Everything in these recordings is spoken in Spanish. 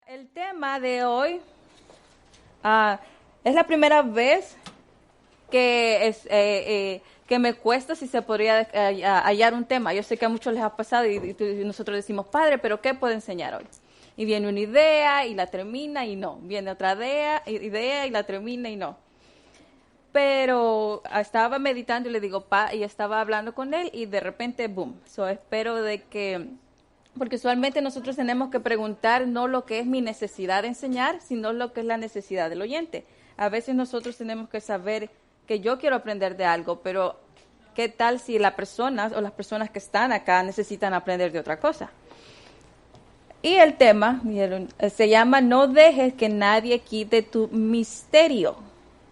El tema de hoy es la primera vez que me cuesta si se podría hallar un tema. Yo sé que a muchos les ha pasado y nosotros decimos, padre, ¿pero qué puedo enseñar hoy? Y viene una idea y la termina y no. Viene otra idea y la termina y no. Pero estaba meditando y le digo, y estaba hablando con él y de repente, boom. Espero de que... Porque usualmente nosotros tenemos que preguntar no lo que es mi necesidad de enseñar, sino lo que es la necesidad del oyente. A veces nosotros tenemos que saber que yo quiero aprender de algo, pero ¿qué tal si las personas que están acá necesitan aprender de otra cosa? Y el tema se llama No dejes que nadie quite tu misterio.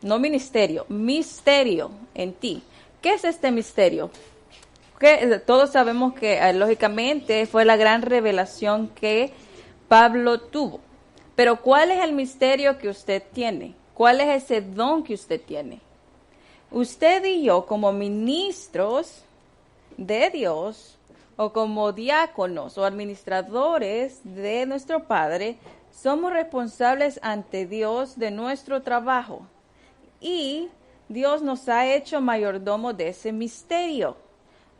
No ministerio, misterio en ti. ¿Qué es este misterio? Que todos sabemos que lógicamente fue la gran revelación que Pablo tuvo. Pero ¿cuál es el misterio que usted tiene? ¿Cuál es ese don que usted tiene? Usted y yo, como ministros de Dios, o como diáconos o administradores de nuestro Padre, somos responsables ante Dios de nuestro trabajo. Y Dios nos ha hecho mayordomo de ese misterio.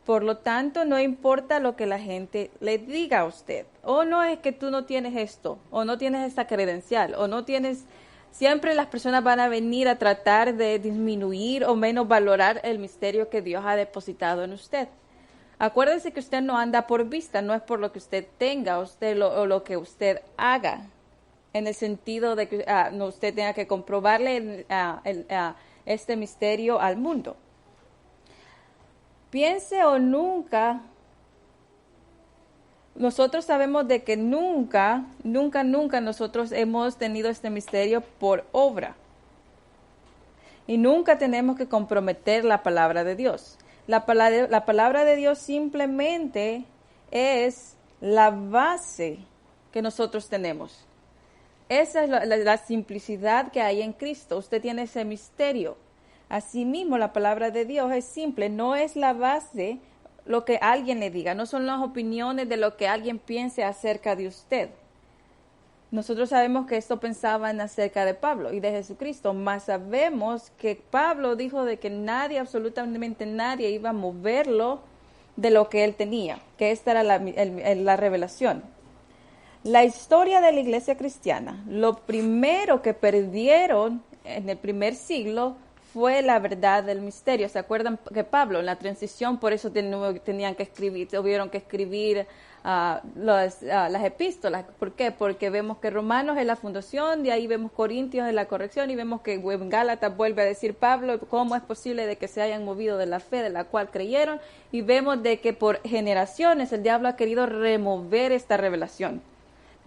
Por lo tanto, no importa lo que la gente le diga a usted. O no es que tú no tienes esto, o no tienes esta credencial, o no tienes... Siempre las personas van a venir a tratar de disminuir o menos valorar el misterio que Dios ha depositado en usted. Acuérdese que usted no anda por vista, no es por lo que usted tenga o lo que usted haga. En el sentido de que no usted tenga que comprobarle este misterio al mundo. Piense o nunca, nosotros sabemos de que nunca nosotros hemos tenido este misterio por obra. Y nunca tenemos que comprometer la palabra de Dios. La palabra de Dios simplemente es la base que nosotros tenemos. Esa es la simplicidad que hay en Cristo. Usted tiene ese misterio. Asimismo, la palabra de Dios es simple, no es la base lo que alguien le diga, no son las opiniones de lo que alguien piense acerca de usted. Nosotros sabemos que esto pensaban acerca de Pablo y de Jesucristo, mas sabemos que Pablo dijo de que nadie, absolutamente nadie, iba a moverlo de lo que él tenía, que esta era la revelación. La historia de la iglesia cristiana, lo primero que perdieron en el primer siglo fue la verdad del misterio. ¿Se acuerdan que Pablo en la transición por eso tuvieron que escribir las epístolas? ¿Por qué? Porque vemos que Romanos es la fundación, de ahí vemos Corintios es la corrección y vemos que en Gálatas vuelve a decir Pablo cómo es posible de que se hayan movido de la fe de la cual creyeron, y vemos de que por generaciones el diablo ha querido remover esta revelación.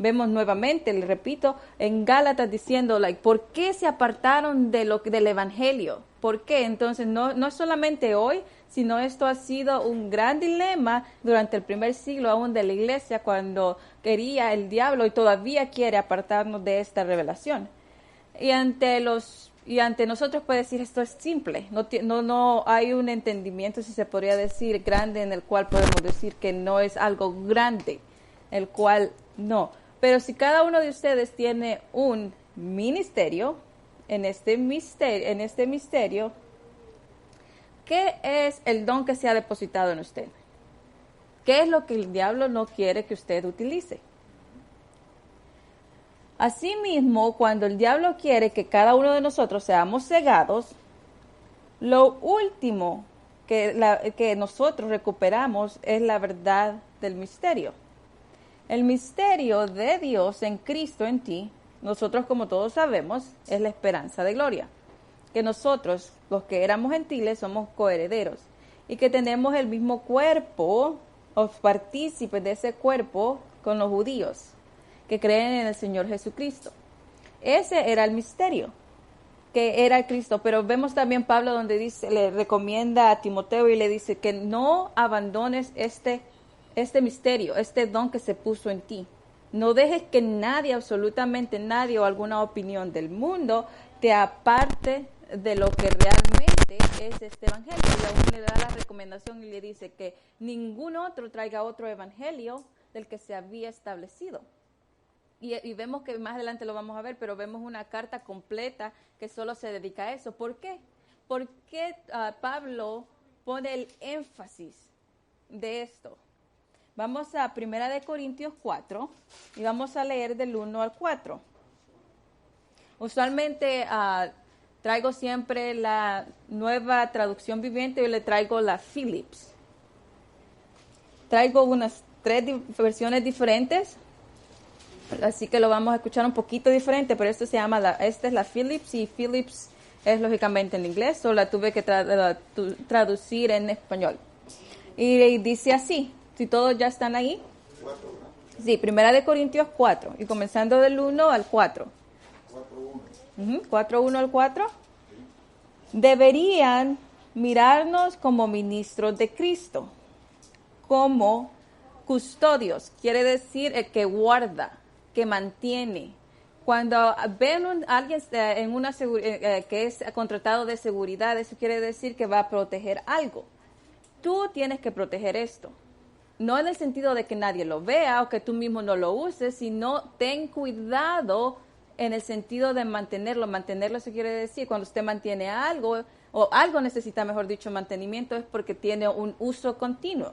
Vemos nuevamente, le repito, en Gálatas diciendo, ¿por qué se apartaron del evangelio? ¿Por qué? Entonces, no solamente hoy, sino esto ha sido un gran dilema durante el primer siglo aún de la iglesia, cuando quería el diablo y todavía quiere apartarnos de esta revelación. Y ante nosotros puede decir, esto es simple, no hay un entendimiento, si se podría decir, grande, en el cual podemos decir que no es algo grande, el cual no. Pero si cada uno de ustedes tiene un ministerio, en este misterio, ¿qué es el don que se ha depositado en usted? ¿Qué es lo que el diablo no quiere que usted utilice? Asimismo, cuando el diablo quiere que cada uno de nosotros seamos cegados, lo último que nosotros recuperamos es la verdad del misterio. El misterio de Dios en Cristo en ti, nosotros como todos sabemos, es la esperanza de gloria. Que nosotros, los que éramos gentiles, somos coherederos y que tenemos el mismo cuerpo, o partícipes de ese cuerpo con los judíos que creen en el Señor Jesucristo. Ese era el misterio, que era Cristo. Pero vemos también Pablo donde le recomienda a Timoteo y le dice que no abandones este misterio, este don que se puso en ti. No dejes que nadie, absolutamente nadie o alguna opinión del mundo te aparte de lo que realmente es este evangelio. Y aún le da la recomendación y le dice que ningún otro traiga otro evangelio del que se había establecido. y vemos que más adelante lo vamos a ver, pero vemos una carta completa que solo se dedica a eso. ¿Por qué? ¿Por qué Pablo pone el énfasis de esto? Vamos a 1 Corintios 4 y vamos a leer del 1 al 4. Usualmente traigo siempre la nueva traducción viviente y le traigo la Phillips. Traigo unas 3 versiones diferentes, así que lo vamos a escuchar un poquito diferente, pero esto esta es la Phillips, y Phillips es lógicamente en inglés, solo la tuve que traducir en español. Y dice así, si todos ya están ahí. Sí, 1 Corintios 4, y comenzando del 1 al 4. 4:1 al 4. Deberían mirarnos como ministros de Cristo, como custodios, quiere decir el que guarda, que mantiene. Cuando ven a alguien en una que es contratado de seguridad, eso quiere decir que va a proteger algo. Tú tienes que proteger esto. No en el sentido de que nadie lo vea o que tú mismo no lo uses, sino ten cuidado en el sentido de mantenerlo. Mantenerlo, eso quiere decir, cuando usted mantiene algo, o algo necesita, mejor dicho, mantenimiento, es porque tiene un uso continuo.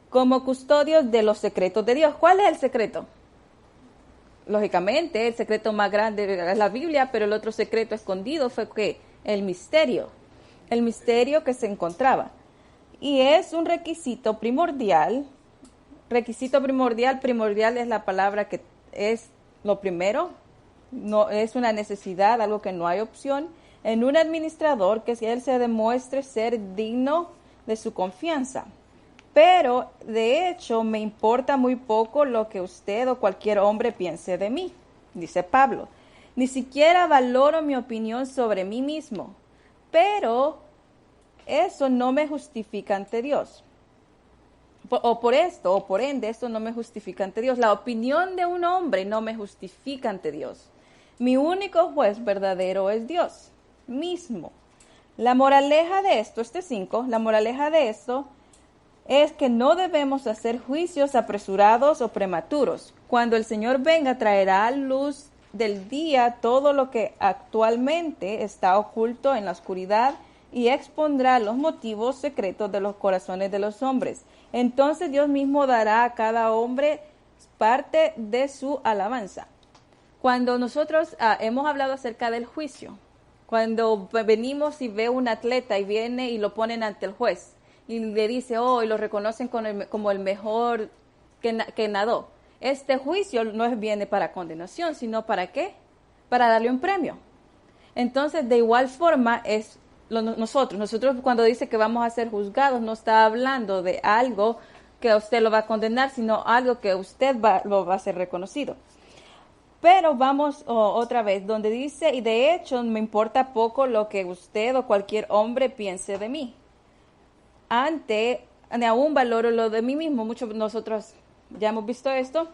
Como custodios de los secretos de Dios. ¿Cuál es el secreto? Lógicamente, el secreto más grande es la Biblia, pero el otro secreto escondido fue ¿qué? El misterio que se encontraba. Y es un requisito primordial. Primordial es la palabra que es lo primero, no es una necesidad, algo que no hay opción, en un administrador, que si él se demuestre ser digno de su confianza. Pero, de hecho, me importa muy poco lo que usted o cualquier hombre piense de mí, dice Pablo. Ni siquiera valoro mi opinión sobre mí mismo, pero eso no me justifica ante Dios. O por ende, esto no me justifica ante Dios. La opinión de un hombre no me justifica ante Dios. Mi único juez verdadero es Dios mismo. La moraleja de esto, 5, la moraleja de esto es que no debemos hacer juicios apresurados o prematuros. Cuando el Señor venga, traerá a luz del día todo lo que actualmente está oculto en la oscuridad y expondrá los motivos secretos de los corazones de los hombres. Entonces Dios mismo dará a cada hombre parte de su alabanza. Cuando nosotros hemos hablado acerca del juicio, cuando venimos y ve un atleta y viene y lo ponen ante el juez y le dice, y lo reconocen como el mejor que nadó. Este juicio no viene para condenación, sino ¿para qué? Para darle un premio. Entonces, de igual forma es nosotros cuando dice que vamos a ser juzgados, no está hablando de algo que usted lo va a condenar, sino algo que usted lo va a ser reconocido. Pero vamos otra vez, donde dice, y de hecho me importa poco lo que usted o cualquier hombre piense de mí. Ni aún valoro lo de mí mismo. Muchos de nosotros ya hemos visto esto.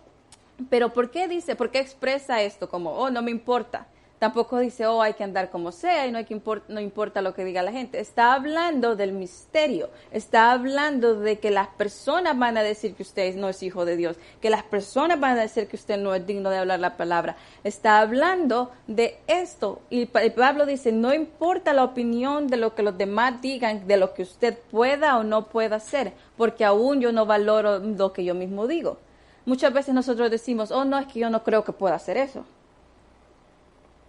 Pero ¿por qué expresa esto como, no me importa? Tampoco dice, hay que andar como sea y no importa lo que diga la gente. Está hablando del misterio. Está hablando de que las personas van a decir que usted no es hijo de Dios. Que las personas van a decir que usted no es digno de hablar la palabra. Está hablando de esto. Y Pablo dice, no importa la opinión de lo que los demás digan, de lo que usted pueda o no pueda hacer, porque aún yo no valoro lo que yo mismo digo. Muchas veces nosotros decimos, no, es que yo no creo que pueda hacer eso.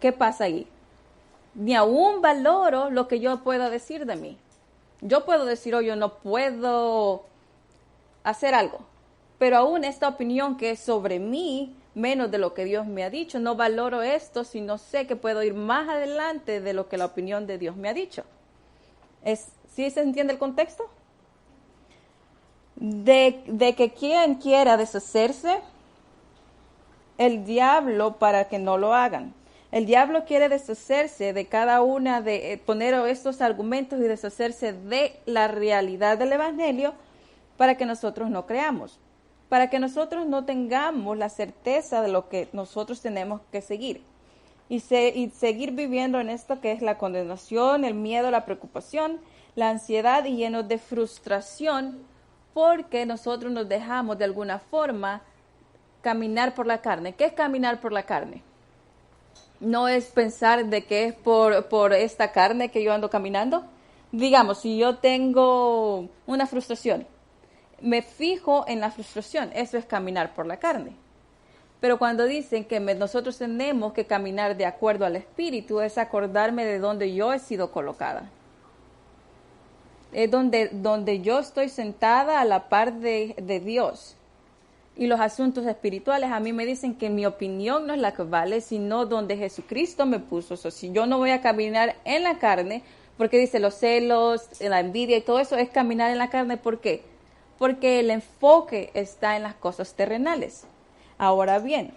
¿Qué pasa ahí? Ni aún valoro lo que yo pueda decir de mí. Yo puedo decir, yo no puedo hacer algo, pero aún esta opinión que es sobre mí, menos de lo que Dios me ha dicho, no valoro esto si no sé que puedo ir más adelante de lo que la opinión de Dios me ha dicho. ¿Sí se entiende el contexto? De que quien quiera deshacerse, el diablo para que no lo hagan. El diablo quiere deshacerse de cada una, de poner estos argumentos y deshacerse de la realidad del Evangelio para que nosotros no creamos, para que nosotros no tengamos la certeza de lo que nosotros tenemos que seguir y seguir viviendo en esto que es la condenación, el miedo, la preocupación, la ansiedad y llenos de frustración porque nosotros nos dejamos de alguna forma caminar por la carne. ¿Qué es caminar por la carne? No es pensar de que es por esta carne que yo ando caminando. Digamos, si yo tengo una frustración, me fijo en la frustración, eso es caminar por la carne. Pero cuando dicen que nosotros tenemos que caminar de acuerdo al Espíritu, es acordarme de donde yo he sido colocada. Es donde yo estoy sentada a la par de Dios. Y los asuntos espirituales a mí me dicen que mi opinión no es la que vale, sino donde Jesucristo me puso. O sea, si yo no voy a caminar en la carne, porque dice los celos, la envidia y todo eso, es caminar en la carne. ¿Por qué? Porque el enfoque está en las cosas terrenales. Ahora bien,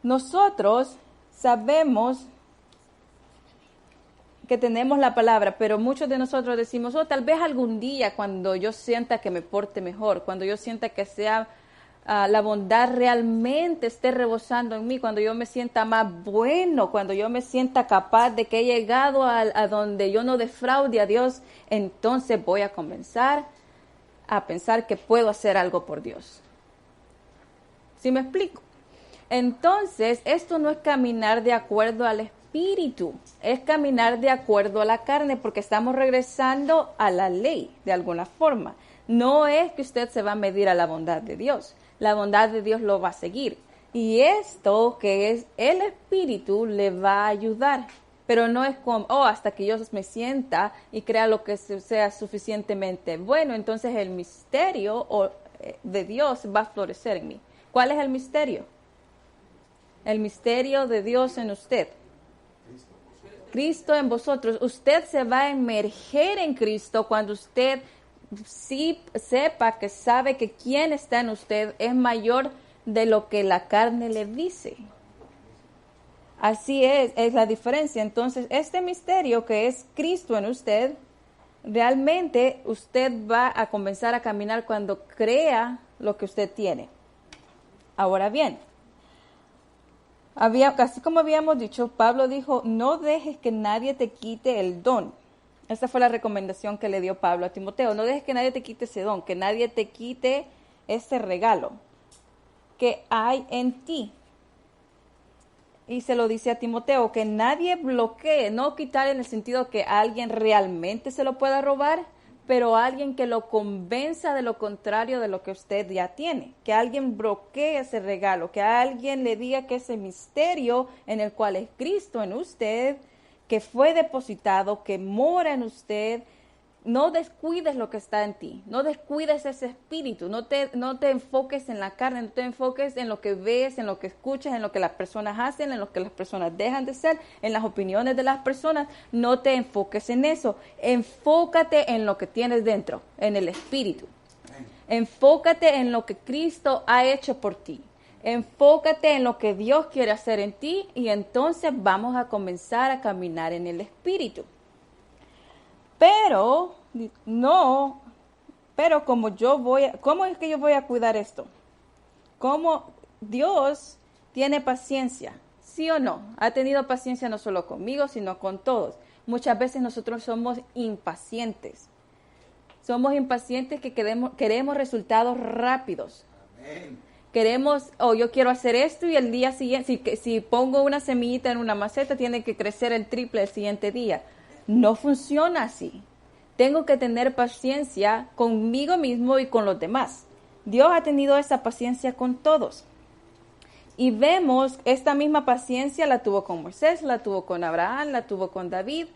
nosotros sabemos que tenemos la palabra, pero muchos de nosotros decimos, tal vez algún día cuando yo sienta que me porte mejor, cuando yo sienta que sea la bondad realmente esté rebosando en mí, cuando yo me sienta más bueno, cuando yo me sienta capaz de que he llegado a donde yo no defraude a Dios, entonces voy a comenzar a pensar que puedo hacer algo por Dios. ¿Sí me explico? Entonces, esto no es caminar de acuerdo al Espíritu, es caminar de acuerdo a la carne, porque estamos regresando a la ley de alguna forma. No es que usted se va a medir a la bondad de Dios, la bondad de Dios lo va a seguir. Y esto que es el Espíritu le va a ayudar, pero no es como, hasta que yo me sienta y crea lo que sea suficientemente bueno, entonces el misterio de Dios va a florecer en mí. ¿Cuál es el misterio? El misterio de Dios en usted. Cristo en vosotros. Usted se va a emerger en Cristo cuando usted sí sepa que sabe que quien está en usted es mayor de lo que la carne le dice. Así es la diferencia. Entonces, este misterio que es Cristo en usted, realmente usted va a comenzar a caminar cuando crea lo que usted tiene. Ahora bien, así como habíamos dicho, Pablo dijo, no dejes que nadie te quite el don. Esa fue la recomendación que le dio Pablo a Timoteo. No dejes que nadie te quite ese don, que nadie te quite ese regalo que hay en ti. Y se lo dice a Timoteo, que nadie bloquee, no quitar en el sentido que alguien realmente se lo pueda robar, pero alguien que lo convenza de lo contrario de lo que usted ya tiene, que alguien bloquee ese regalo, que alguien le diga que ese misterio en el cual es Cristo en usted, que fue depositado, que mora en usted, no descuides lo que está en ti, no descuides ese espíritu, no te enfoques en la carne, no te enfoques en lo que ves, en lo que escuchas, en lo que las personas hacen, en lo que las personas dejan de ser, en las opiniones de las personas, no te enfoques en eso, enfócate en lo que tienes dentro, en el espíritu, enfócate en lo que Cristo ha hecho por ti, enfócate en lo que Dios quiere hacer en ti y entonces vamos a comenzar a caminar en el espíritu. Pero ¿cómo es que yo voy a cuidar esto? ¿Cómo Dios tiene paciencia? ¿Sí o no? Ha tenido paciencia no solo conmigo, sino con todos. Muchas veces nosotros somos impacientes. Somos impacientes que queremos resultados rápidos. Amén. Yo quiero hacer esto y el día siguiente, si pongo una semillita en una maceta, tiene que crecer el triple el siguiente día. No funciona así. Tengo que tener paciencia conmigo mismo y con los demás. Dios ha tenido esa paciencia con todos. Y vemos esta misma paciencia la tuvo con Moisés, la tuvo con Abraham, la tuvo con David.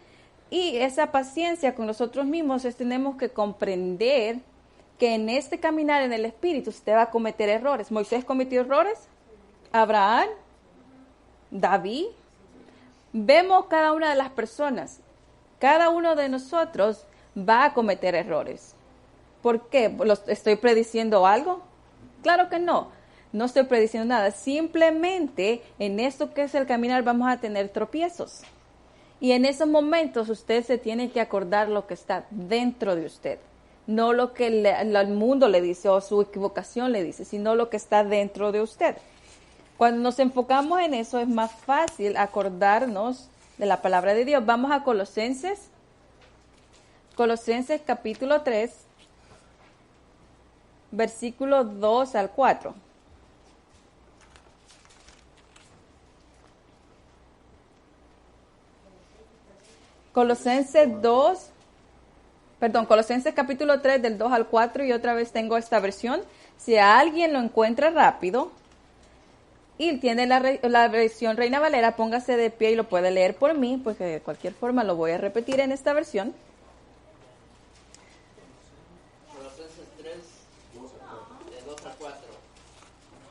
Y esa paciencia con nosotros mismos tenemos que comprender que en este caminar en el Espíritu usted va a cometer errores. Moisés cometió errores, Abraham, David. Vemos cada una de las personas. Cada uno de nosotros va a cometer errores. ¿Por qué? ¿Estoy prediciendo algo? Claro que no. No estoy prediciendo nada. Simplemente en esto que es el caminar vamos a tener tropiezos. Y en esos momentos usted se tiene que acordar lo que está dentro de usted. No lo que el mundo le dice o su equivocación le dice, sino lo que está dentro de usted. Cuando nos enfocamos en eso es más fácil acordarnos de la palabra de Dios. Vamos a Colosenses capítulo 3, versículo 2 al 4. Colosenses capítulo 3 del 2 al 4 y otra vez tengo esta versión. Si alguien lo encuentra rápido y tiene la versión Reina Valera, póngase de pie y lo puede leer por mí, porque de cualquier forma lo voy a repetir en esta versión. Colosenses 3, de 2 a 4.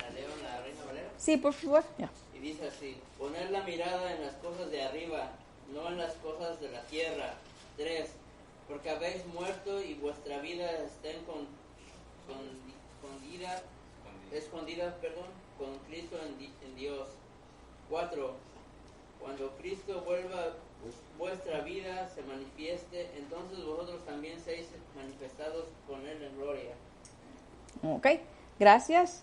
¿La leo en la Reina Valera? Sí, por favor. Ya. Y dice así: poner la mirada en las cosas de arriba, no en las cosas de la tierra. 3. Porque habéis muerto y vuestra vida está escondida con Cristo en Dios. 4. Cuando Cristo vuelva, vuestra vida se manifieste, entonces vosotros también seáis manifestados con Él en gloria. Ok, gracias.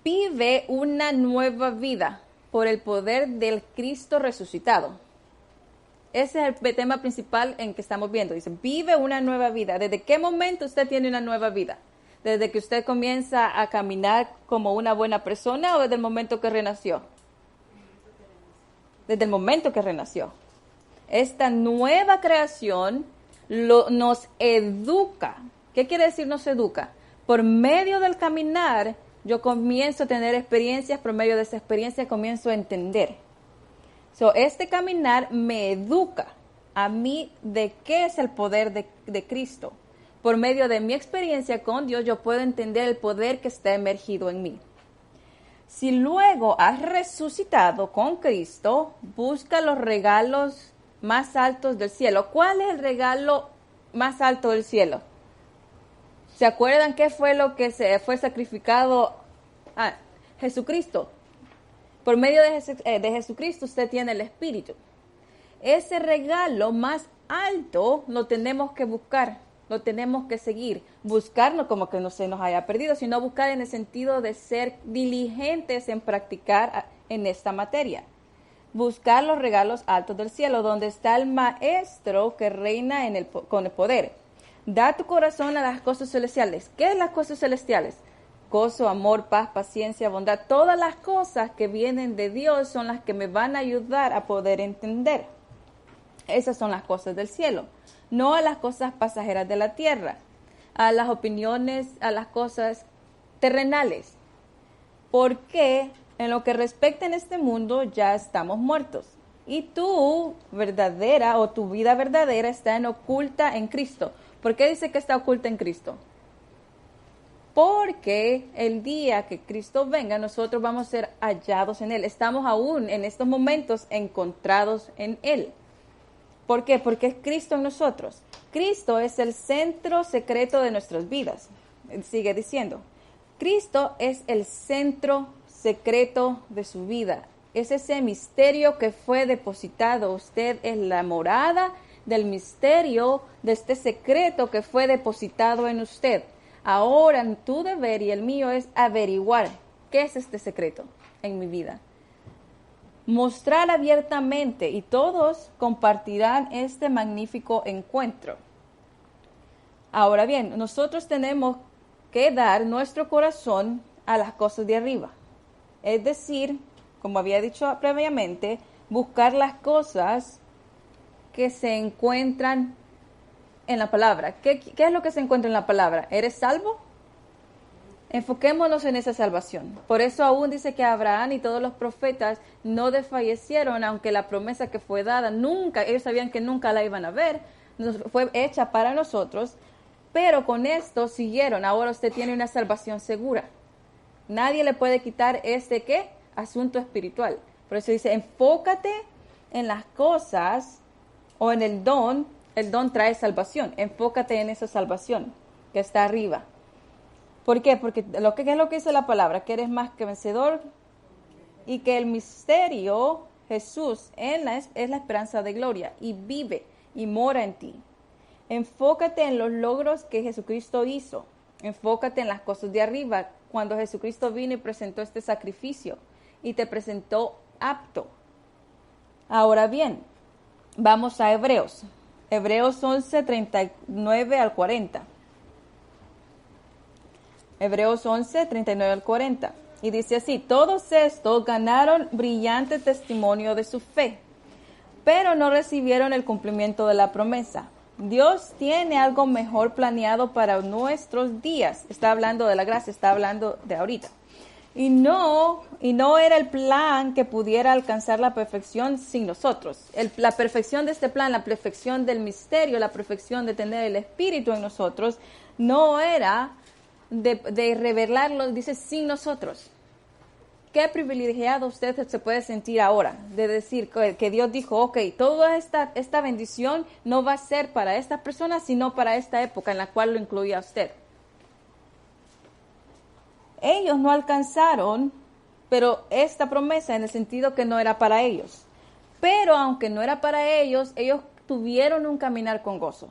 Vive una nueva vida por el poder del Cristo resucitado. Ese es el tema principal en que estamos viendo. Dice, vive una nueva vida. ¿Desde qué momento usted tiene una nueva vida? ¿Desde que usted comienza a caminar como una buena persona o desde el momento que renació? Desde el momento que renació. Esta nueva creación nos educa. ¿Qué quiere decir nos educa? Por medio del caminar, yo comienzo a tener experiencias, por medio de esa experiencia comienzo a entender. Este caminar me educa a mí de qué es el poder de Cristo. Por medio de mi experiencia con Dios, yo puedo entender el poder que está emergido en mí. Si luego has resucitado con Cristo, busca los regalos más altos del cielo. ¿Cuál es el regalo más alto del cielo? ¿Se acuerdan qué fue lo que se fue sacrificado? Jesucristo. Por medio de Jesucristo usted tiene el Espíritu. Ese regalo más alto lo tenemos que buscar, lo tenemos que seguir. Buscar no como que no se nos haya perdido, sino buscar en el sentido de ser diligentes en practicar en esta materia. Buscar los regalos altos del cielo, donde está el Maestro que reina con el poder. Da tu corazón a las cosas celestiales. ¿Qué es las cosas celestiales? Gozo, amor, paz, paciencia, bondad. Todas las cosas que vienen de Dios son las que me van a ayudar a poder entender. Esas son las cosas del cielo, no a las cosas pasajeras de la tierra, a las opiniones, a las cosas terrenales. Porque en lo que respecta en este mundo ya estamos muertos. Y tu verdadera o tu vida verdadera está oculta en Cristo. ¿Por qué dice que está oculta en Cristo? Porque el día que Cristo venga, nosotros vamos a ser hallados en Él. Estamos aún en estos momentos encontrados en Él. ¿Por qué? Porque es Cristo en nosotros. Cristo es el centro secreto de nuestras vidas. Él sigue diciendo, Cristo es el centro secreto de su vida. Es ese misterio que fue depositado. Usted es la morada del misterio, de este secreto que fue depositado en usted. Ahora tu deber y el mío es averiguar qué es este secreto en mi vida. Mostrar abiertamente y todos compartirán este magnífico encuentro. Ahora bien, nosotros tenemos que dar nuestro corazón a las cosas de arriba. Es decir, como había dicho previamente, buscar las cosas que se encuentran en la palabra. ¿Qué es lo que se encuentra en la palabra? ¿Eres salvo? Enfoquémonos en esa salvación. Por eso aún dice que Abraham y todos los profetas no desfallecieron, aunque la promesa que fue dada nunca, ellos sabían que nunca la iban a ver, fue hecha para nosotros, pero con esto siguieron. Ahora usted tiene una salvación segura. Nadie le puede quitar ¿qué? Asunto espiritual. Por eso dice, enfócate en las cosas o en el don trae salvación. Enfócate en esa salvación que está arriba. ¿Por qué? Porque ¿qué es lo que dice la palabra? Que eres más que vencedor y que el misterio, Jesús, es la esperanza de gloria y vive y mora en ti. Enfócate en los logros que Jesucristo hizo. Enfócate en las cosas de arriba. Cuando Jesucristo vino y presentó este sacrificio y te presentó apto. Ahora bien, vamos a Hebreos. Hebreos 11, 39 al 40. Hebreos 11, 39 al 40. Y dice así: todos estos ganaron brillante testimonio de su fe, pero no recibieron el cumplimiento de la promesa. Dios tiene algo mejor planeado para nuestros días. Está hablando de la gracia, está hablando de ahorita. Y no era el plan que pudiera alcanzar la perfección sin nosotros. La perfección de este plan, la perfección del misterio, la perfección de tener el Espíritu en nosotros, no era de revelarlo, dice, sin nosotros. Qué privilegiado usted se puede sentir ahora de decir que Dios dijo, ok, toda esta bendición no va a ser para estas personas, sino para esta época en la cual lo incluía a usted. Ellos no alcanzaron, pero esta promesa en el sentido que no era para ellos. Pero aunque no era para ellos, ellos tuvieron un caminar con gozo.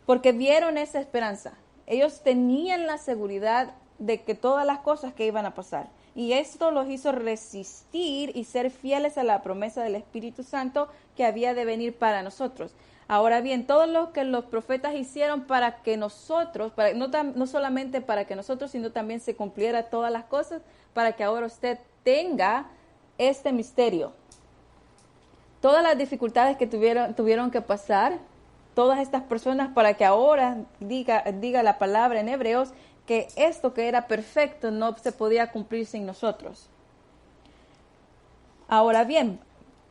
Porque vieron esa esperanza. Ellos tenían la seguridad de que todas las cosas que iban a pasar. Y esto los hizo resistir y ser fieles a la promesa del Espíritu Santo que había de venir para nosotros. Ahora bien, todo lo que los profetas hicieron para que nosotros, no solamente para que nosotros, sino también se cumpliera todas las cosas, para que ahora usted tenga este misterio. Todas las dificultades que tuvieron que pasar, todas estas personas, para que ahora diga la palabra en Hebreos, que esto que era perfecto no se podía cumplir sin nosotros. Ahora bien,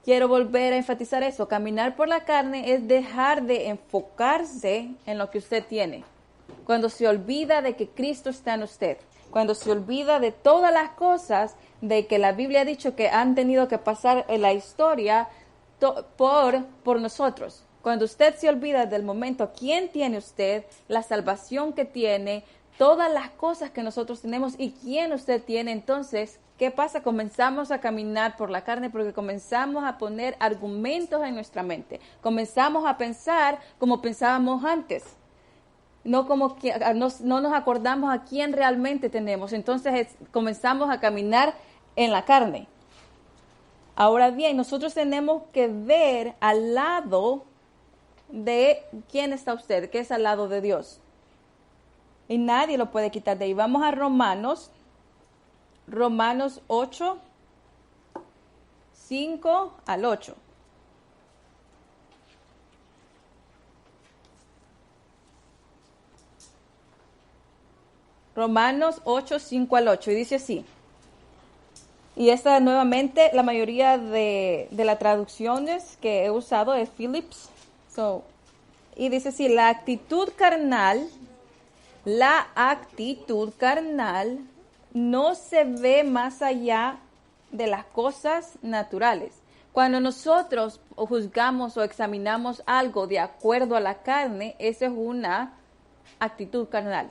quiero volver a enfatizar eso. Caminar por la carne es dejar de enfocarse en lo que usted tiene. Cuando se olvida de que Cristo está en usted. Cuando se olvida de todas las cosas de que la Biblia ha dicho que han tenido que pasar en la historia por nosotros. Cuando usted se olvida del momento, quién tiene usted, la salvación que tiene, todas las cosas que nosotros tenemos y quién usted tiene, entonces, ¿qué pasa? Comenzamos a caminar por la carne porque comenzamos a poner argumentos en nuestra mente. Comenzamos a pensar como pensábamos antes. No nos acordamos a quién realmente tenemos. Entonces comenzamos a caminar en la carne. Ahora bien, nosotros tenemos que ver al lado de quién está usted, que es al lado de Dios. Y nadie lo puede quitar de ahí. Vamos a Romanos 8, 5 al 8. Romanos 8, 5 al 8. Y dice así. Y esta nuevamente, la mayoría de las traducciones que he usado es Phillips. Y dice así, la actitud carnal no se ve más allá de las cosas naturales. Cuando nosotros juzgamos o examinamos algo de acuerdo a la carne, esa es una actitud carnal.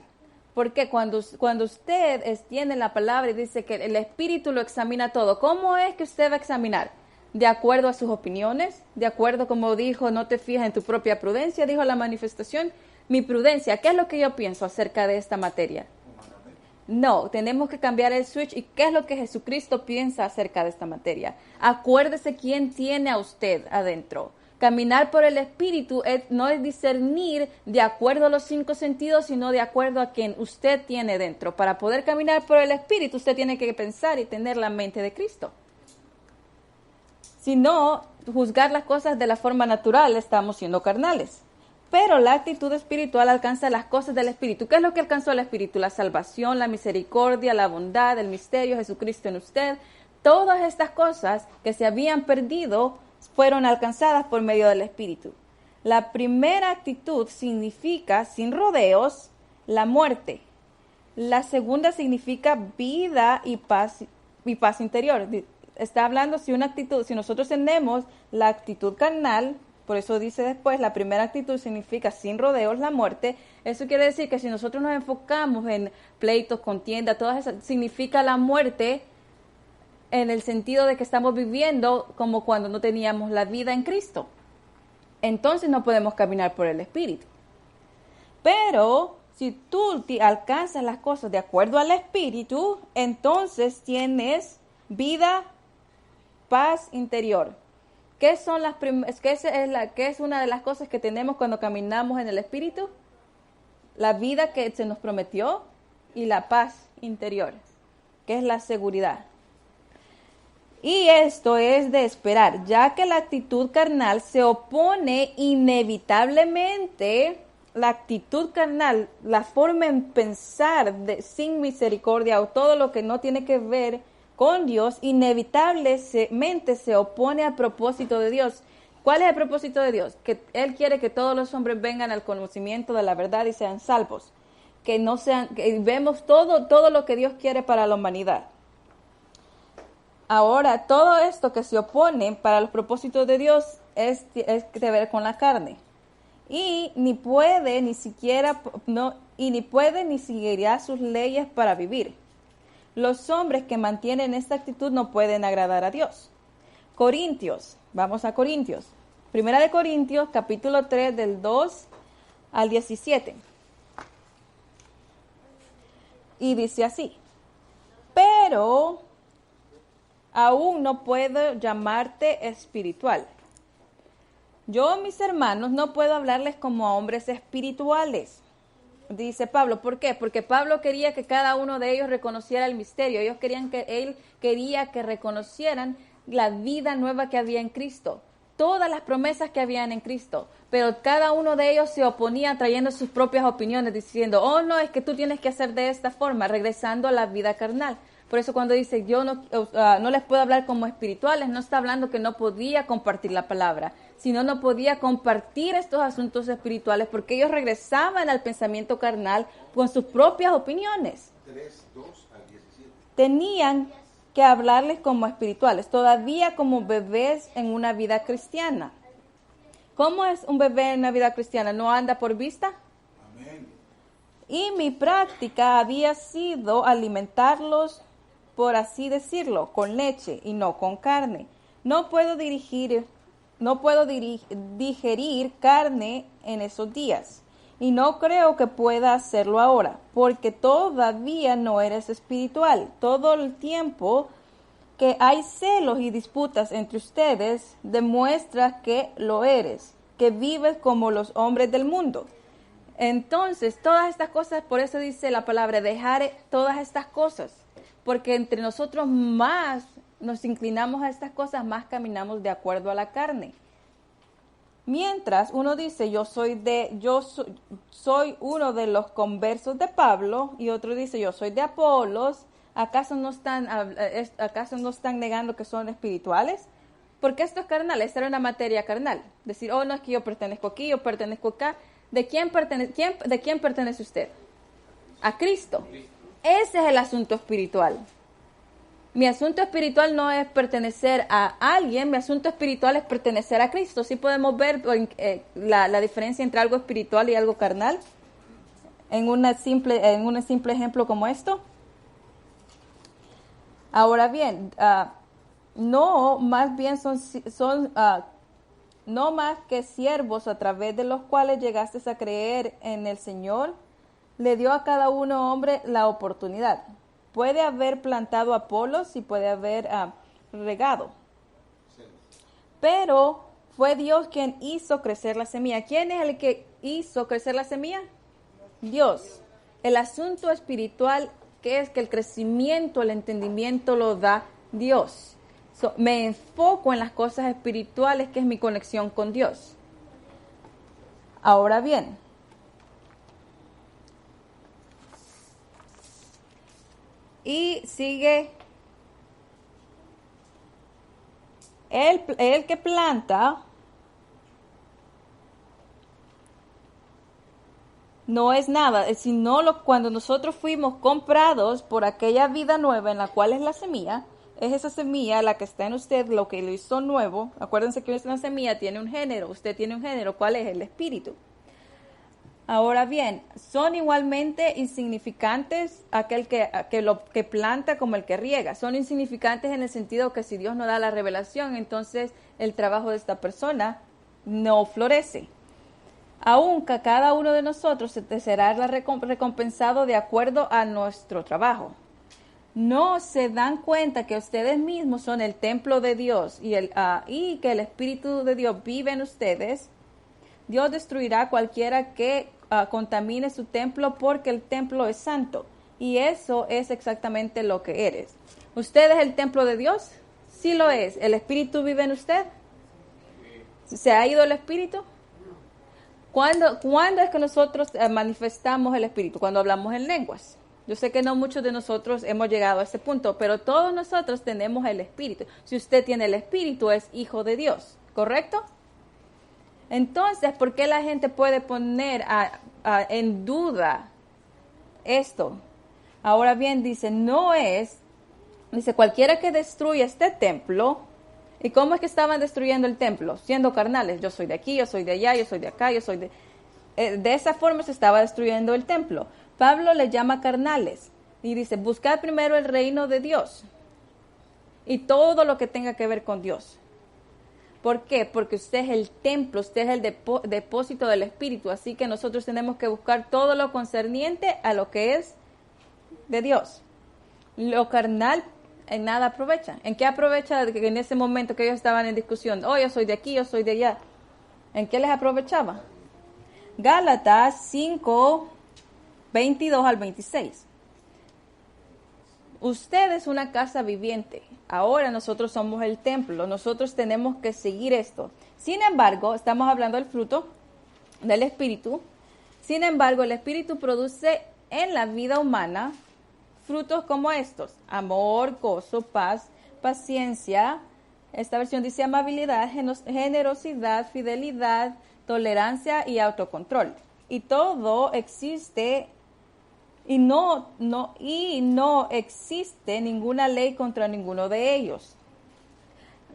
Porque cuando usted extiende la palabra y dice que el Espíritu lo examina todo, ¿cómo es que usted va a examinar? ¿De acuerdo a sus opiniones? ¿De acuerdo, como dijo, no te fijas en tu propia prudencia? Dijo la manifestación. Mi prudencia, ¿qué es lo que yo pienso acerca de esta materia? No, tenemos que cambiar el switch. ¿Y qué es lo que Jesucristo piensa acerca de esta materia? Acuérdese quién tiene a usted adentro. Caminar por el Espíritu no es discernir de acuerdo a los 5 sentidos, sino de acuerdo a quien usted tiene dentro. Para poder caminar por el Espíritu, usted tiene que pensar y tener la mente de Cristo. Si no, juzgar las cosas de la forma natural, estamos siendo carnales. Pero la actitud espiritual alcanza las cosas del Espíritu. ¿Qué es lo que alcanzó el Espíritu? La salvación, la misericordia, la bondad, el misterio, Jesucristo en usted. Todas estas cosas que se habían perdido fueron alcanzadas por medio del Espíritu. La primera actitud significa, sin rodeos, la muerte. La segunda significa vida y paz interior. Está hablando si nosotros tenemos la actitud carnal, por eso dice después, la primera actitud significa sin rodeos, la muerte. Eso quiere decir que si nosotros nos enfocamos en pleitos, contienda, todas esas, significa la muerte en el sentido de que estamos viviendo como cuando no teníamos la vida en Cristo. Entonces no podemos caminar por el Espíritu. Pero si tú alcanzas las cosas de acuerdo al Espíritu, entonces tienes vida, paz interior. ¿Qué es una de las cosas que tenemos cuando caminamos en el Espíritu? la vida que se nos prometió y la paz interior, que es la seguridad. Y esto es de esperar, ya que la actitud carnal se opone inevitablemente, la actitud carnal, la forma en pensar sin misericordia o todo lo que no tiene que ver con Dios, inevitablemente se opone al propósito de Dios. ¿Cuál es el propósito de Dios? Que Él quiere que todos los hombres vengan al conocimiento de la verdad y sean salvos. Que no sean, que vemos todo lo que Dios quiere para la humanidad. Ahora, todo esto que se opone para los propósitos de Dios es que ver con la carne. Y ni puede ni seguirá sus leyes para vivir. Los hombres que mantienen esta actitud no pueden agradar a Dios. Corintios, vamos a Corintios. Primera de Corintios, capítulo 3, del 2 al 17. Y dice así: pero aún no puedo llamarte espiritual. Yo, mis hermanos, no puedo hablarles como a hombres espirituales. Dice Pablo, ¿por qué? Porque Pablo quería que cada uno de ellos reconociera el misterio. Él quería que reconocieran la vida nueva que había en Cristo, todas las promesas que habían en Cristo, pero cada uno de ellos se oponía trayendo sus propias opiniones, diciendo, oh no, es que tú tienes que hacer de esta forma, regresando a la vida carnal. Por eso cuando dice, yo no les puedo hablar como espirituales, no está hablando que no podía compartir la palabra, sino no podía compartir estos asuntos espirituales porque ellos regresaban al pensamiento carnal con sus propias opiniones. 3, 2 al 17. Tenían que hablarles como espirituales, todavía como bebés en una vida cristiana. ¿Cómo es un bebé en una vida cristiana? ¿No anda por vista? Amén. Y mi práctica había sido alimentarlos, por así decirlo, con leche y no con carne. No puedo digerir carne en esos días. Y no creo que pueda hacerlo ahora, porque todavía no eres espiritual. Todo el tiempo que hay celos y disputas entre ustedes demuestra que lo eres, que vives como los hombres del mundo. Entonces, todas estas cosas, por eso dice la palabra, dejar todas estas cosas, porque entre nosotros más nos inclinamos a estas cosas, más caminamos de acuerdo a la carne. Mientras uno dice, yo soy uno de los conversos de Pablo, y otro dice, yo soy de Apolos, ¿acaso no están negando que son espirituales? Porque esto es carnal, esta era una materia carnal. Decir, oh, no, es que yo pertenezco aquí, yo pertenezco acá. ¿De quién pertenece usted? A Cristo. Ese es el asunto espiritual. Mi asunto espiritual no es pertenecer a alguien, mi asunto espiritual es pertenecer a Cristo. ¿Sí podemos ver la diferencia entre algo espiritual y algo carnal? En un simple ejemplo como esto. Ahora bien, no más que siervos a través de los cuales llegaste a creer en el Señor, le dio a cada hombre la oportunidad. Puede haber plantado Apolos y puede haber regado. Pero fue Dios quien hizo crecer la semilla. ¿Quién es el que hizo crecer la semilla? Dios. El asunto espiritual, que es que el crecimiento, el entendimiento lo da Dios. Me enfoco en las cosas espirituales, que es mi conexión con Dios. Ahora bien, y sigue, el que planta no es nada, sino cuando nosotros fuimos comprados por aquella vida nueva en la cual es la semilla. Es esa semilla la que está en usted, lo que lo hizo nuevo. Acuérdense que una semilla tiene un género, usted tiene un género. ¿Cuál es? El espíritu. Ahora bien, son igualmente insignificantes aquel que planta como el que riega. Son insignificantes en el sentido que si Dios no da la revelación, entonces el trabajo de esta persona no florece. Aunque cada uno de nosotros será recompensado de acuerdo a nuestro trabajo. No se dan cuenta que ustedes mismos son el templo de Dios y que el Espíritu de Dios vive en ustedes. Dios destruirá cualquiera que contamine su templo porque el templo es santo. Y eso es exactamente lo que eres. ¿Usted es el templo de Dios? Sí lo es. ¿El Espíritu vive en usted? ¿Se ha ido el Espíritu? ¿Cuándo es que nosotros manifestamos el Espíritu? Cuando hablamos en lenguas. Yo sé que no muchos de nosotros hemos llegado a ese punto, pero todos nosotros tenemos el Espíritu. Si usted tiene el Espíritu, es hijo de Dios, ¿correcto? Entonces, ¿por qué la gente puede poner en duda esto? Ahora bien, dice, cualquiera que destruya este templo. ¿Y cómo es que estaban destruyendo el templo? Siendo carnales. Yo soy de aquí, yo soy de allá, yo soy de acá, yo soy de... De esa forma se estaba destruyendo el templo. Pablo le llama carnales y dice, buscad primero el reino de Dios y todo lo que tenga que ver con Dios. ¿Por qué? Porque usted es el templo, usted es el depósito del Espíritu, así que nosotros tenemos que buscar todo lo concerniente a lo que es de Dios. Lo carnal en nada aprovecha. ¿En qué aprovecha en ese momento que ellos estaban en discusión? Oh, yo soy de aquí, yo soy de allá. ¿En qué les aprovechaba? Gálatas 5, 22 al 26. Usted es una casa viviente. Ahora nosotros somos el templo. Nosotros tenemos que seguir esto. Sin embargo, estamos hablando del fruto del Espíritu. Sin embargo, el Espíritu produce en la vida humana frutos como estos: amor, gozo, paz, paciencia. Esta versión dice amabilidad, generosidad, fidelidad, tolerancia y autocontrol. Y todo existe y no existe ninguna ley contra ninguno de ellos.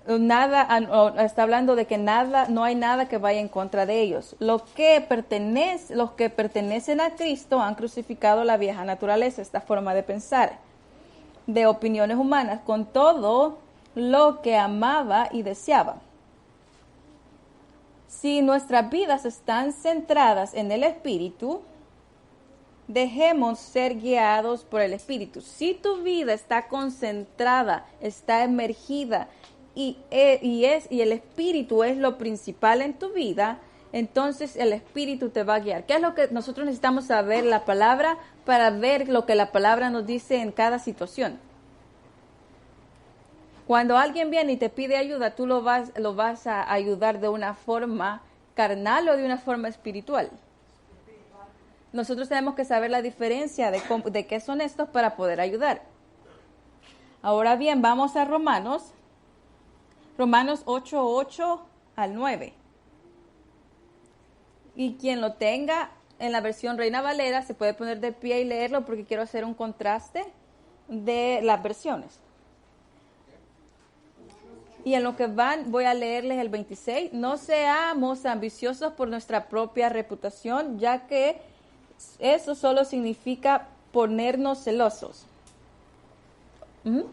Está hablando de que no hay nada que vaya en contra de ellos. Los que pertenecen a Cristo han crucificado la vieja naturaleza, esta forma de pensar, de opiniones humanas, con todo lo que amaba y deseaba. Si nuestras vidas están centradas en el Espíritu, dejemos ser guiados por el Espíritu. Si tu vida está concentrada, está emergida, y el Espíritu es lo principal en tu vida, entonces el Espíritu te va a guiar. ¿Qué es lo que nosotros necesitamos saber? La palabra, para ver lo que la palabra nos dice en cada situación. Cuando alguien viene y te pide ayuda, tú lo vas a ayudar de una forma carnal o de una forma espiritual. Nosotros tenemos que saber la diferencia de qué son estos para poder ayudar. Ahora bien, vamos a Romanos 8:8 al 9. Y quien lo tenga en la versión Reina Valera se puede poner de pie y leerlo, porque quiero hacer un contraste de las versiones. Y en lo que van voy a leerles el 26. No seamos ambiciosos por nuestra propia reputación, ya que eso solo significa ponernos celosos. 8, 8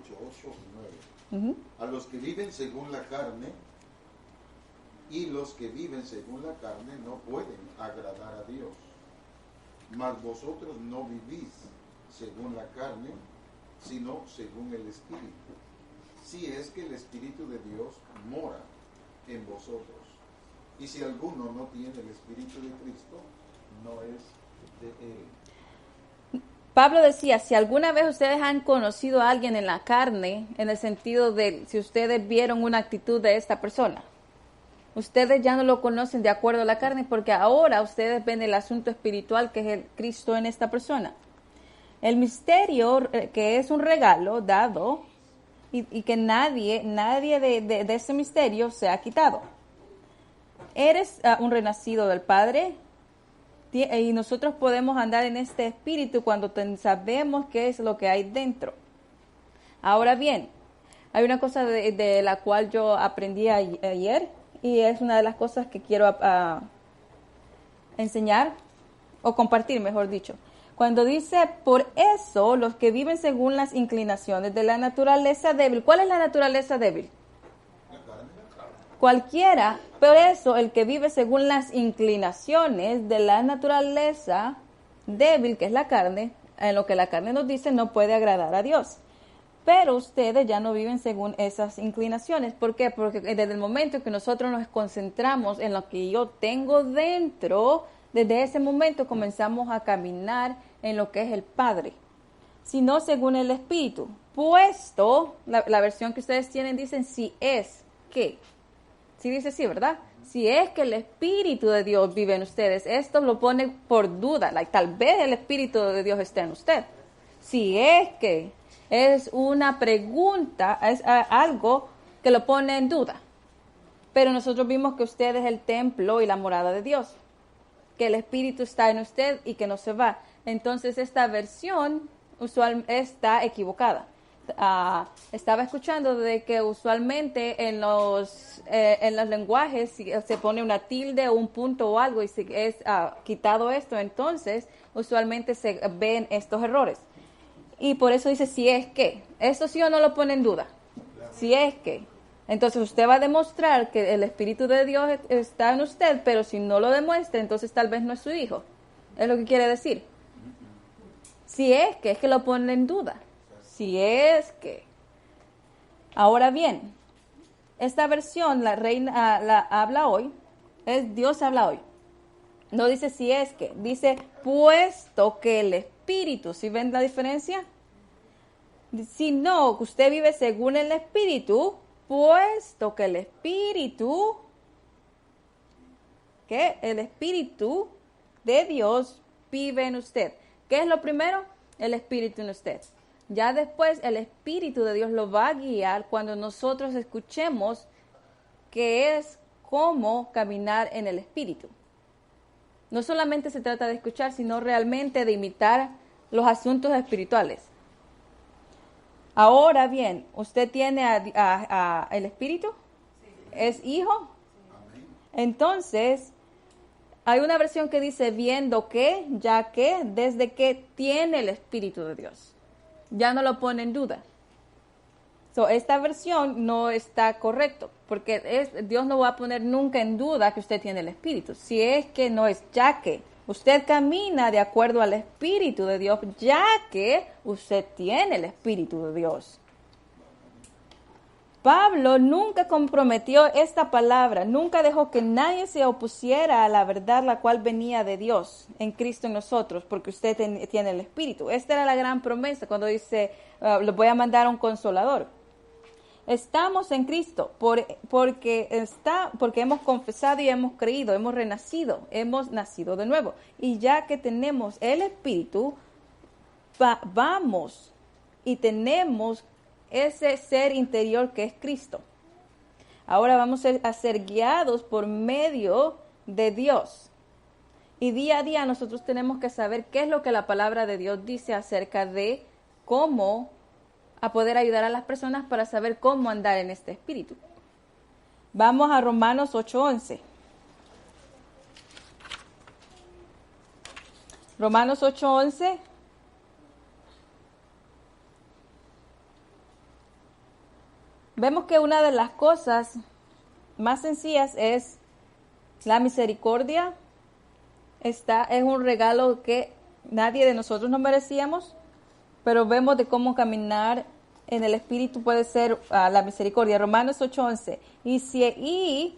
y 9. A los que viven según la carne, y los que viven según la carne no pueden agradar a Dios. Mas vosotros no vivís según la carne, sino según el Espíritu. Si es que el Espíritu de Dios mora en vosotros. Y si alguno no tiene el Espíritu de Cristo, no es de él. Pablo decía, si alguna vez ustedes han conocido a alguien en la carne, en el sentido de si ustedes vieron una actitud de esta persona, ustedes ya no lo conocen de acuerdo a la carne, porque ahora ustedes ven el asunto espiritual que es el Cristo en esta persona. El misterio, que es un regalo dado, y que nadie de ese misterio se ha quitado. Eres un renacido del Padre, y nosotros podemos andar en este espíritu cuando sabemos qué es lo que hay dentro. Ahora bien, hay una cosa de la cual yo aprendí ayer, y es una de las cosas que quiero enseñar, o compartir, mejor dicho. Cuando dice, por eso los que viven según las inclinaciones de la naturaleza débil. ¿Cuál es la naturaleza débil? Cualquiera. Por eso el que vive según las inclinaciones de la naturaleza débil, que es la carne, en lo que la carne nos dice, no puede agradar a Dios. Pero ustedes ya no viven según esas inclinaciones. ¿Por qué? Porque desde el momento que nosotros nos concentramos en lo que yo tengo dentro, Desde ese momento comenzamos a caminar en lo que es el Padre, sino según el Espíritu. Puesto, la versión que ustedes tienen dicen si es que. Sí dice sí, ¿verdad? Si es que el Espíritu de Dios vive en ustedes, esto lo pone por duda. Tal vez el Espíritu de Dios esté en usted. Si es que es una pregunta, es algo que lo pone en duda. Pero nosotros vimos que usted es el templo y la morada de Dios, que el Espíritu está en usted y que no se va. Entonces esta versión usualmente está equivocada. Estaba escuchando de que usualmente en los lenguajes si se pone una tilde o un punto o algo y si es quitado esto, entonces usualmente se ven estos errores. Y por eso dice si es que. Esto sí o no lo pone en duda. Si es que. Entonces usted va a demostrar que el Espíritu de Dios está en usted, pero si no lo demuestra, entonces tal vez no es su hijo. Es lo que quiere decir. Si es que lo pone en duda. Si es que. Ahora bien, esta versión, la reina la habla hoy, es Dios habla hoy. No dice si es que, dice puesto que el Espíritu, ¿sí ven la diferencia? Si no, que usted vive según el Espíritu, puesto que el Espíritu, que el Espíritu de Dios vive en usted. ¿Qué es lo primero? El Espíritu en usted. Ya después el Espíritu de Dios lo va a guiar cuando nosotros escuchemos que es cómo caminar en el Espíritu. No solamente se trata de escuchar, sino realmente de imitar los asuntos espirituales. Ahora bien, ¿usted tiene el Espíritu? Sí. ¿Es hijo? Amén. Entonces, hay una versión que dice viendo que, ya que, desde que tiene el Espíritu de Dios. Ya no lo pone en duda. Esta versión no está correcto, porque Dios no va a poner nunca en duda que usted tiene el Espíritu. Si es que no es ya que. Usted camina de acuerdo al Espíritu de Dios, ya que usted tiene el Espíritu de Dios. Pablo nunca comprometió esta palabra, nunca dejó que nadie se opusiera a la verdad la cual venía de Dios en Cristo en nosotros, porque usted tiene el Espíritu. Esta era la gran promesa cuando dice, le voy a mandar a un consolador. Estamos en Cristo porque hemos confesado y hemos creído, hemos renacido, hemos nacido de nuevo. Y ya que tenemos el Espíritu, vamos y tenemos ese ser interior que es Cristo. Ahora vamos a ser guiados por medio de Dios. Y día a día nosotros tenemos que saber qué es lo que la palabra de Dios dice acerca de cómo a poder ayudar a las personas para saber cómo andar en este espíritu. Vamos a Romanos 8:11. Romanos 8:11. Vemos que una de las cosas más sencillas es la misericordia. Es un regalo que nadie de nosotros nos merecíamos, pero vemos de cómo caminar en el Espíritu puede ser la misericordia. Romanos 8:11. Y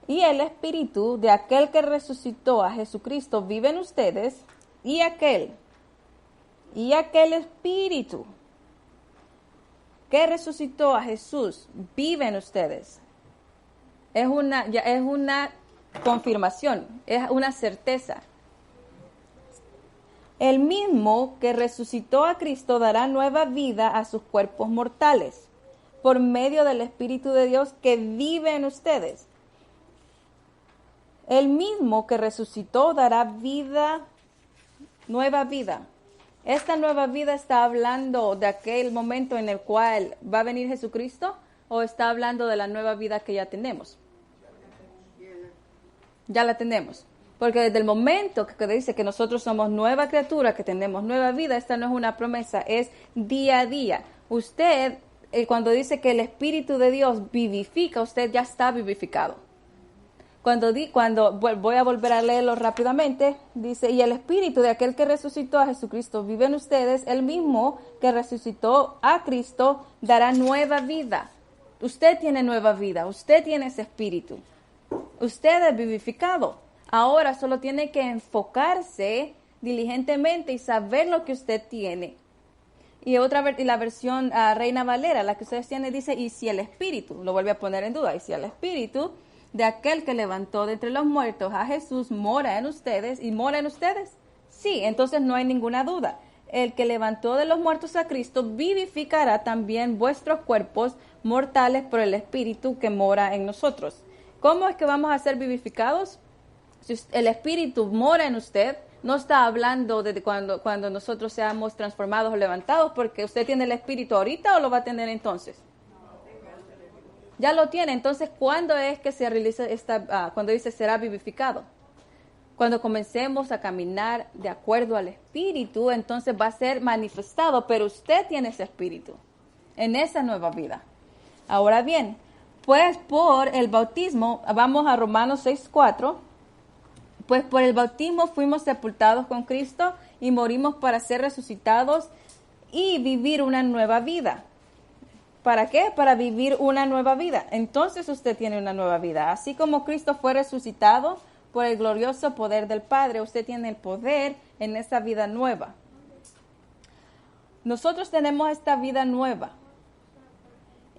el Espíritu de aquel que resucitó a Jesucristo vive en ustedes, y aquel Espíritu que resucitó a Jesús vive en ustedes. Es una confirmación, es una certeza. El mismo que resucitó a Cristo dará nueva vida a sus cuerpos mortales por medio del Espíritu de Dios que vive en ustedes. El mismo que resucitó dará vida, nueva vida. ¿Esta nueva vida está hablando de aquel momento en el cual va a venir Jesucristo o está hablando de la nueva vida que ya tenemos? Ya la tenemos. Porque desde el momento que dice que nosotros somos nueva criatura, que tenemos nueva vida, esta no es una promesa, es día a día. Usted, cuando dice que el Espíritu de Dios vivifica, usted ya está vivificado. Voy a volver a leerlo rápidamente, dice, y el Espíritu de aquel que resucitó a Jesucristo vive en ustedes, el mismo que resucitó a Cristo dará nueva vida. Usted tiene nueva vida, usted tiene ese Espíritu, usted es vivificado. Ahora solo tiene que enfocarse diligentemente y saber lo que usted tiene. Y la versión Reina Valera, la que ustedes tienen, dice, y si el Espíritu, lo vuelve a poner en duda, y si el Espíritu de aquel que levantó de entre los muertos a Jesús mora en ustedes, ¿y mora en ustedes? Sí, entonces no hay ninguna duda. El que levantó de los muertos a Cristo vivificará también vuestros cuerpos mortales por el Espíritu que mora en nosotros. ¿Cómo es que vamos a ser vivificados? Si el Espíritu mora en usted, no está hablando de cuando nosotros seamos transformados o levantados, porque usted tiene el Espíritu ahorita o lo va a tener entonces. Ya lo tiene. Entonces, ¿cuándo es que se realiza cuando dice será vivificado? Cuando comencemos a caminar de acuerdo al Espíritu, entonces va a ser manifestado, pero usted tiene ese Espíritu en esa nueva vida. Ahora bien, pues por el bautismo, vamos a Romanos 6:4. Pues por el bautismo fuimos sepultados con Cristo y morimos para ser resucitados y vivir una nueva vida. ¿Para qué? Para vivir una nueva vida. Entonces usted tiene una nueva vida. Así como Cristo fue resucitado por el glorioso poder del Padre, usted tiene el poder en esa vida nueva. Nosotros tenemos esta vida nueva.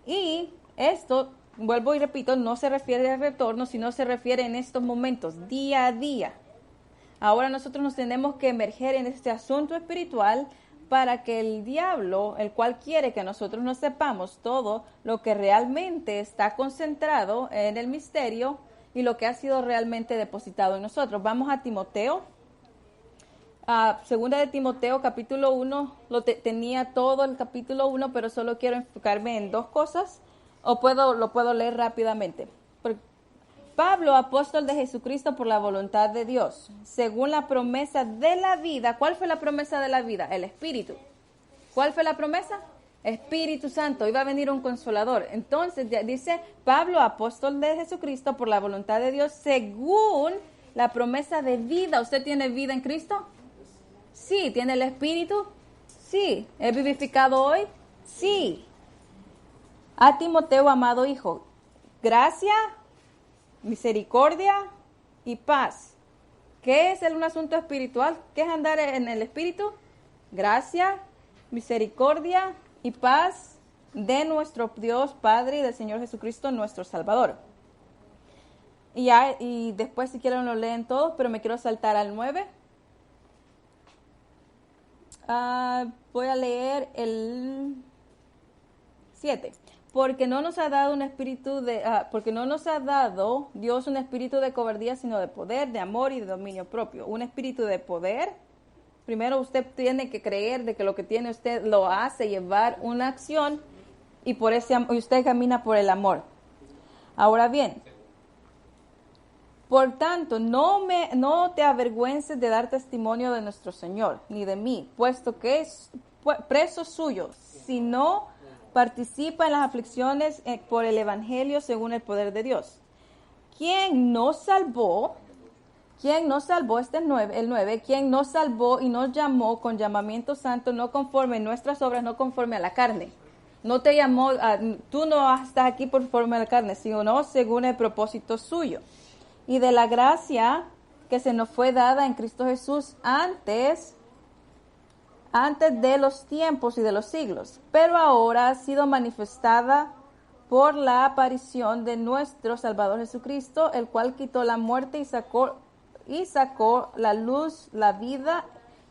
Y esto, vuelvo y repito, no se refiere al retorno, sino se refiere en estos momentos, día a día. Ahora nosotros nos tenemos que emerger en este asunto espiritual para que el diablo, el cual quiere que nosotros no sepamos todo lo que realmente está concentrado en el misterio y lo que ha sido realmente depositado en nosotros. Vamos a Timoteo. Segunda de Timoteo, capítulo 1, tenía todo el capítulo 1, pero solo quiero enfocarme en dos cosas, o lo puedo leer rápidamente. Pablo, apóstol de Jesucristo por la voluntad de Dios, según la promesa de la vida. ¿Cuál fue la promesa de la vida? El Espíritu. ¿Cuál fue la promesa? Espíritu Santo. Iba a venir un consolador. Entonces dice Pablo, apóstol de Jesucristo por la voluntad de Dios, según la promesa de vida. ¿Usted tiene vida en Cristo? Sí. ¿Tiene el Espíritu? Sí. ¿Es vivificado hoy? Sí. A Timoteo, amado hijo, gracia, misericordia y paz. ¿Qué es un asunto espiritual? ¿Qué es andar en el Espíritu? Gracia, misericordia y paz de nuestro Dios Padre y del Señor Jesucristo, nuestro Salvador. Y después, si quieren, lo leen todos, pero me quiero saltar al 9. Voy a leer el 7. Porque no nos ha dado Dios un espíritu de cobardía, sino de poder, de amor y de dominio propio. Un espíritu de poder. Primero usted tiene que creer de que lo que tiene usted lo hace llevar una acción y por ese usted camina por el amor. Ahora bien, por tanto, no te avergüences de dar testimonio de nuestro Señor, ni de mí, puesto que es preso suyo, sino participa en las aflicciones por el Evangelio según el poder de Dios. ¿Quién nos salvó? ¿Quién nos salvó? El 9. ¿Quién nos salvó y nos llamó con llamamiento santo, no conforme a nuestras obras, no conforme a la carne? No te llamó, tú no estás aquí por forma de la carne, sino según el propósito suyo. Y de la gracia que se nos fue dada en Cristo Jesús antes de los tiempos y de los siglos, pero ahora ha sido manifestada por la aparición de nuestro Salvador Jesucristo, el cual quitó la muerte y sacó la luz, la vida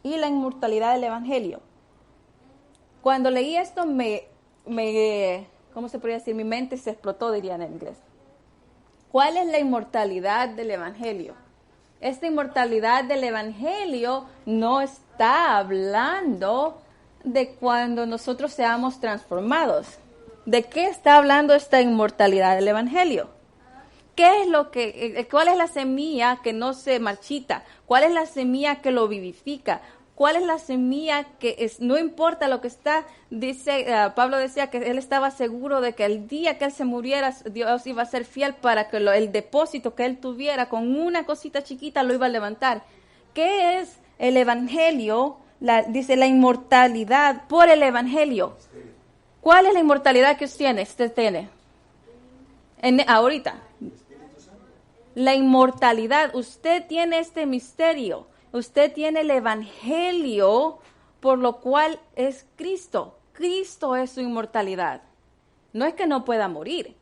y la inmortalidad del Evangelio. Cuando leí esto, ¿cómo se podría decir? Mi mente se explotó, dirían en inglés. ¿Cuál es la inmortalidad del Evangelio? Esta inmortalidad del Evangelio no está hablando de cuando nosotros seamos transformados. ¿De qué está hablando esta inmortalidad del Evangelio? ¿Cuál es la semilla que no se marchita? ¿Cuál es la semilla que lo vivifica? ¿Cuál es la semilla que no importa lo que está? Pablo decía que él estaba seguro de que el día que él se muriera, Dios iba a ser fiel para que el depósito que él tuviera con una cosita chiquita lo iba a levantar. ¿Qué es el Evangelio? Dice la inmortalidad por el Evangelio. ¿Cuál es la inmortalidad que usted tiene? Ahorita. La inmortalidad. Usted tiene este misterio. Usted tiene el evangelio, por lo cual es Cristo. Cristo es su inmortalidad. No es que no pueda morir.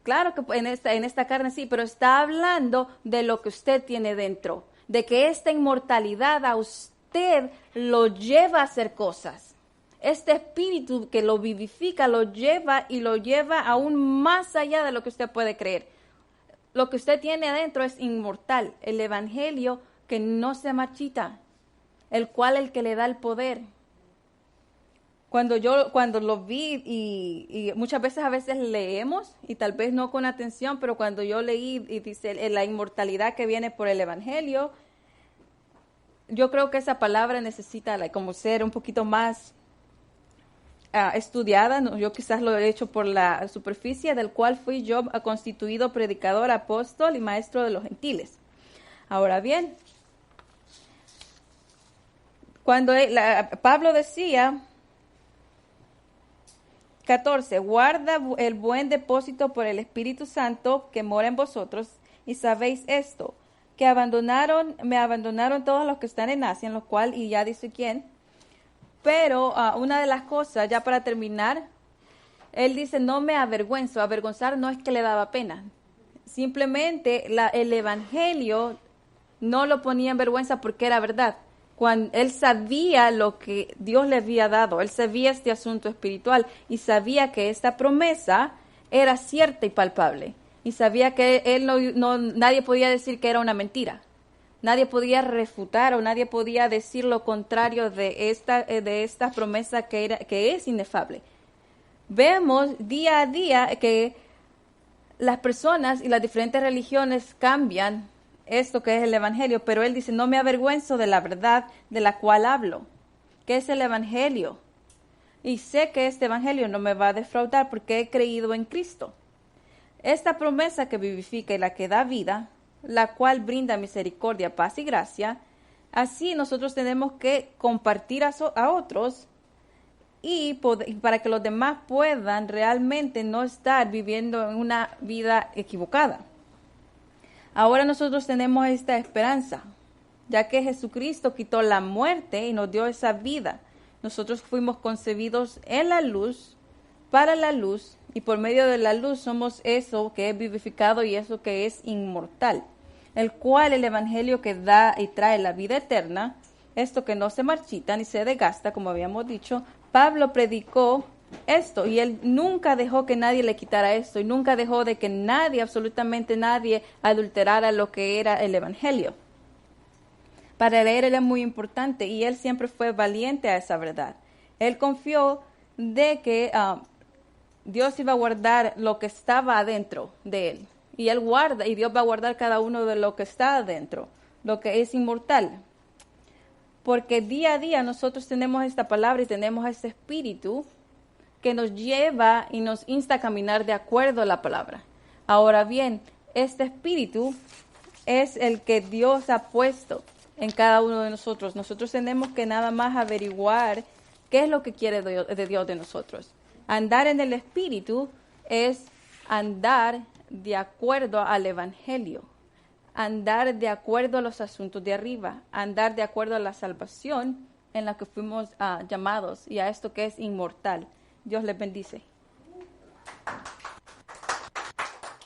Claro que en esta carne sí, pero está hablando de lo que usted tiene dentro. De que esta inmortalidad a usted lo lleva a hacer cosas. Este espíritu que lo vivifica, lo lleva y lo lleva aún más allá de lo que usted puede creer. Lo que usted tiene adentro es inmortal. El evangelio que no se marchita. El cual el que le da el poder. Cuando lo vi y muchas veces leemos y tal vez no con atención, pero cuando yo leí y dice la inmortalidad que viene por el evangelio, yo creo que esa palabra necesita como ser un poquito más estudiada. ¿No? Yo quizás lo he hecho por la superficie, del cual fui yo constituido predicador, apóstol y maestro de los gentiles. Ahora bien, cuando Pablo decía 14, guarda el buen depósito por el Espíritu Santo que mora en vosotros, y sabéis esto, que me abandonaron todos los que están en Asia, en lo cual, y ya dice quién, pero una de las cosas, ya para terminar, él dice, no me avergüenzo. Avergonzar no es que le daba pena, simplemente el evangelio no lo ponía en vergüenza porque era verdad. Cuando él sabía lo que Dios le había dado, él sabía este asunto espiritual y sabía que esta promesa era cierta y palpable. Y sabía que él nadie podía decir que era una mentira. Nadie podía refutar o nadie podía decir lo contrario de esta promesa que es inefable. Vemos día a día que las personas y las diferentes religiones cambian esto que es el evangelio, pero él dice, no me avergüenzo de la verdad de la cual hablo, que es el evangelio. Y sé que este evangelio no me va a defraudar porque he creído en Cristo. Esta promesa que vivifica y la que da vida, la cual brinda misericordia, paz y gracia, así nosotros tenemos que compartir a otros y para que los demás puedan realmente no estar viviendo en una vida equivocada. Ahora nosotros tenemos esta esperanza, ya que Jesucristo quitó la muerte y nos dio esa vida. Nosotros fuimos concebidos en la luz, para la luz, y por medio de la luz somos eso que es vivificado y eso que es inmortal, el cual el evangelio que da y trae la vida eterna, esto que no se marchita ni se desgasta, como habíamos dicho, Pablo predicó esto y él nunca dejó que nadie le quitara esto y nunca dejó de que nadie, absolutamente nadie, adulterara lo que era el evangelio. Para él era muy importante y él siempre fue valiente a esa verdad. Él confió de que Dios iba a guardar lo que estaba adentro de él y él guarda y Dios va a guardar cada uno de lo que está adentro, lo que es inmortal. Porque día a día nosotros tenemos esta palabra y tenemos este espíritu que nos lleva y nos insta a caminar de acuerdo a la palabra. Ahora bien, este espíritu es el que Dios ha puesto en cada uno de nosotros. Nosotros tenemos que nada más averiguar qué es lo que quiere de Dios de nosotros. Andar en el espíritu es andar de acuerdo al evangelio, andar de acuerdo a los asuntos de arriba, andar de acuerdo a la salvación en la que fuimos llamados y a esto que es inmortal. Dios les bendice.